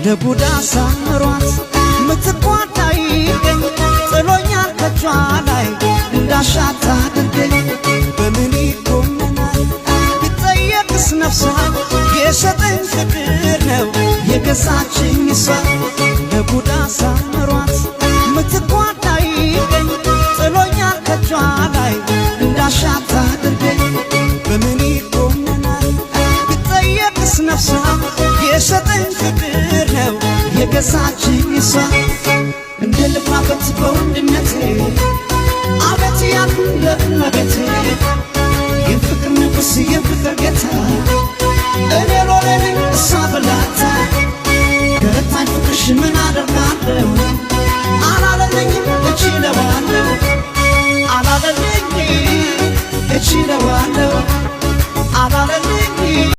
ለቡዳ ሳምሯት ምትቋዳ ይገኝ ጥሎኛል ከጇ ላይ እንዳሻት አድርገኝ በምን ይጎመናል ቢጠየቅስ ነፍሷ የሰጠኝ ፍቅር ነው የገዛችኝ እሷ ለቡዳ ሳምሯት ምትቋዳ ይገኝ ጥሎኛል ከጇ ላይ እንዳሻት አድርገኝ በምን ይጎመናል ቢጠየቅስ ነፍሷ የሰጠኝ ፍቅር ነው የገዛችኝ እሷ እንደ ልባበት በወንድነቴ አቤት ያልኩ ለእመቤቴ የፍቅር ንጉሥ የፍቅር ጌታ